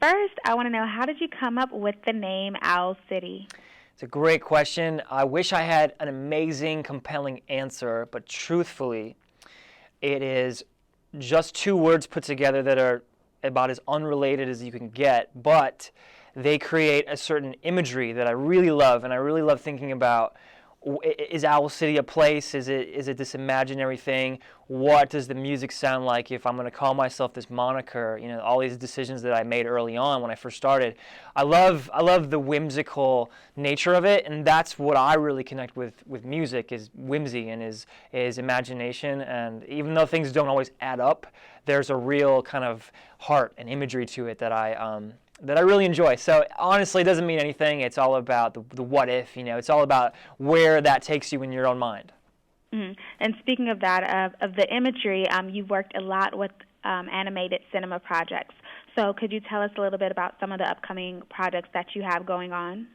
First, I want to know, how did you come up with the name Owl City? It's a great question. I wish I had an amazing, compelling answer, but truthfully, it is just two words put together that are about as unrelated as you can get, but they create a certain imagery that I really love, and I really love thinking about. Is Owl City a place? Is it this imaginary thing? What does the music sound like if I'm going to call myself this moniker? You know, all these decisions that I made early on when I first started. I love the whimsical nature of it, and that's what I really connect with music, is whimsy and is imagination. And even though things don't always add up, there's a real kind of heart and imagery to it that I really enjoy. So honestly, it doesn't mean anything. It's all about the what if, you know. It's all about where that takes you in your own mind. Mm-hmm. And speaking of that, of the imagery, you've worked a lot with animated cinema projects. So could you tell us a little bit about some of the upcoming projects that you have going on?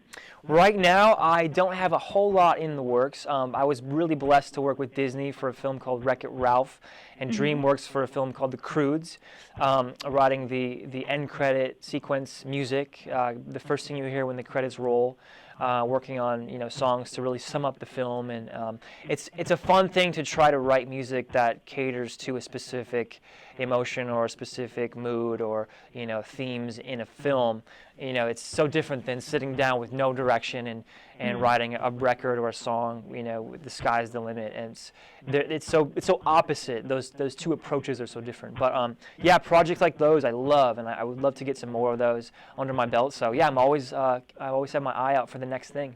Right now, I don't have a whole lot in the works. I was really blessed to work with Disney for a film called Wreck-It Ralph, and DreamWorks for a film called The Croods, writing the end credit sequence music, the first thing you hear when the credits roll. Working on songs to really sum up the film, and it's a fun thing to try to write music that caters to a specific emotion or a specific mood or themes in a film. It's so different than sitting down with no direction and writing a record or a song. The sky's the limit, and it's so opposite. Those two approaches are so different. But yeah, projects like those I love, and I would love to get some more of those under my belt. So yeah, I always have my eye out for the next thing.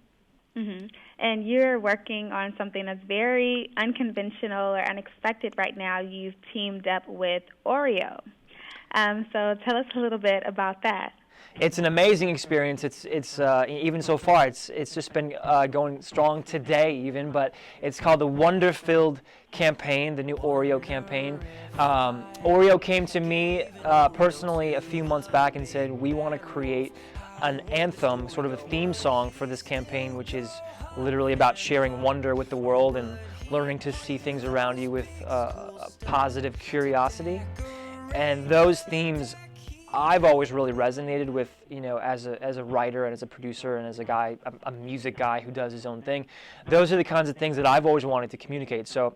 Mm-hmm. And you're working on something that's very unconventional or unexpected right now. You've teamed up with Oreo. So tell us a little bit about that. It's an amazing experience. It's even so far, it's just been going strong today even, but it's called the Wonderfilled campaign, the new Oreo campaign. Oreo came to me personally a few months back and said, we want to create an anthem, sort of a theme song for this campaign, which is literally about sharing wonder with the world and learning to see things around you with a positive curiosity. And those themes I've always really resonated with, as a writer and as a producer and as a guy, a music guy who does his own thing. Those are the kinds of things that I've always wanted to communicate. So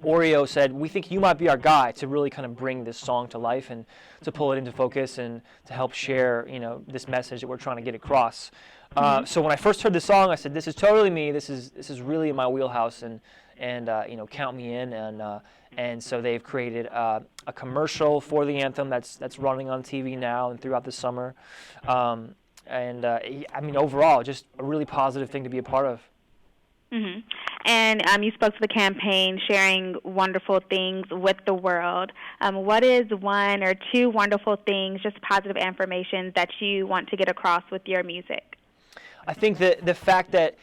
Oreo said, we think you might be our guy to really kind of bring this song to life and to pull it into focus and to help share, this message that we're trying to get across. So when I first heard the song, I said, this is totally me. This is really in my wheelhouse, and count me in. And so they've created a commercial for the anthem that's running on TV now and throughout the summer. Overall, just a really positive thing to be a part of. Mm-hmm. And you spoke to the campaign, sharing wonderful things with the world. What is one or two wonderful things, just positive affirmations, that you want to get across with your music? I think that the fact that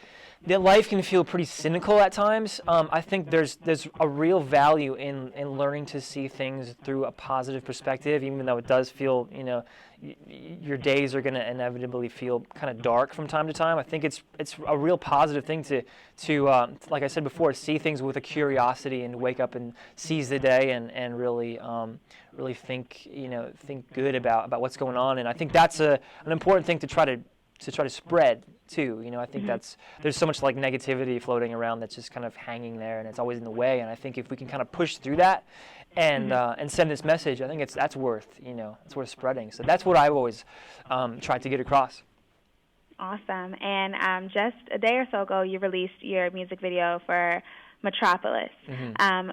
life can feel pretty cynical at times. I think there's a real value in learning to see things through a positive perspective, even though it does feel, your days are going to inevitably feel kind of dark from time to time. I think it's a real positive thing to like I said before, see things with a curiosity and wake up and seize the day and really think good about what's going on. And I think that's an important thing to try to spread too. I think there's so much like negativity floating around that's just kind of hanging there, and it's always in the way. And I think if we can kind of push through that and send this message, I think that's worth it's worth spreading. So that's what I've always tried to get across. Awesome. And just a day or so ago, you released your music video for Metropolis.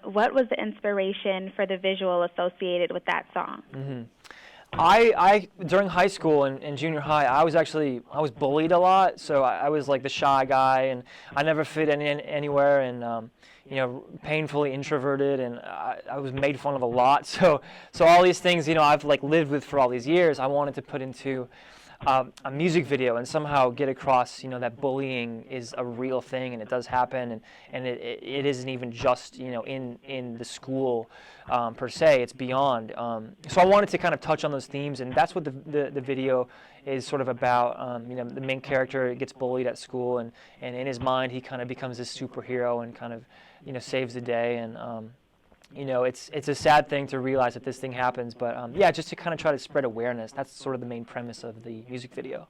What was the inspiration for the visual associated with that song? I during high school and junior high, I was bullied a lot, so I was like the shy guy, and I never fit anywhere, and painfully introverted, and I was made fun of a lot. So all these things I've like lived with for all these years, I wanted to put into a music video and somehow get across that bullying is a real thing, and it does happen, and it isn't even just in the school per se, it's beyond. So I wanted to kind of touch on those themes, and that's what the video is sort of about. The main character gets bullied at school, and in his mind he kind of becomes this superhero and kind of saves the day, and it's a sad thing to realize that this thing happens, but yeah, just to kind of try to spread awareness. That's sort of the main premise of the music video.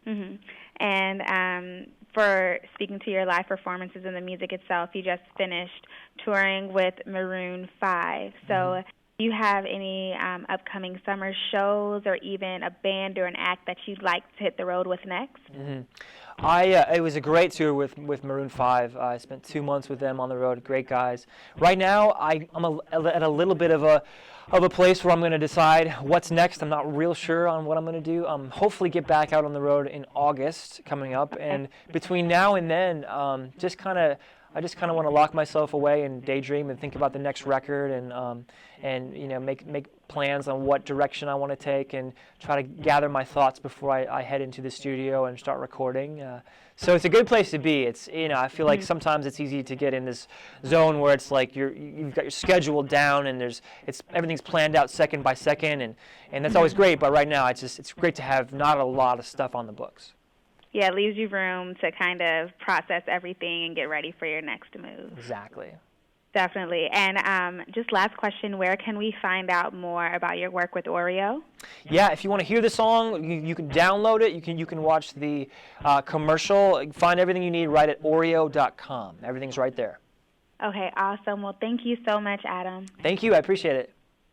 Mm-hmm. And for speaking to your live performances and the music itself, you just finished touring with Maroon 5. So do you have any upcoming summer shows or even a band or an act that you'd like to hit the road with next? It was a great tour with Maroon 5. I spent 2 months with them on the road. Great guys. Right now, I'm at a little bit of a place where I'm going to decide what's next. I'm not real sure on what I'm going to do. Hopefully get back out on the road in August coming up. And between now and then, I just kind of want to lock myself away and daydream and think about the next record and make plans on what direction I want to take and try to gather my thoughts before I head into the studio and start recording. So it's a good place to be. It's I feel like sometimes it's easy to get in this zone where it's like you've got your schedule down and everything's planned out second by second and that's always great. But right now it's great to have not a lot of stuff on the books. Yeah, it leaves you room to kind of process everything and get ready for your next move. Exactly. Definitely. And just last question, where can we find out more about your work with Oreo? Yeah, if you want to hear the song, you can download it. You can watch the commercial. Find everything you need right at Oreo.com. Everything's right there. Okay, awesome. Well, thank you so much, Adam. Thank you. I appreciate it.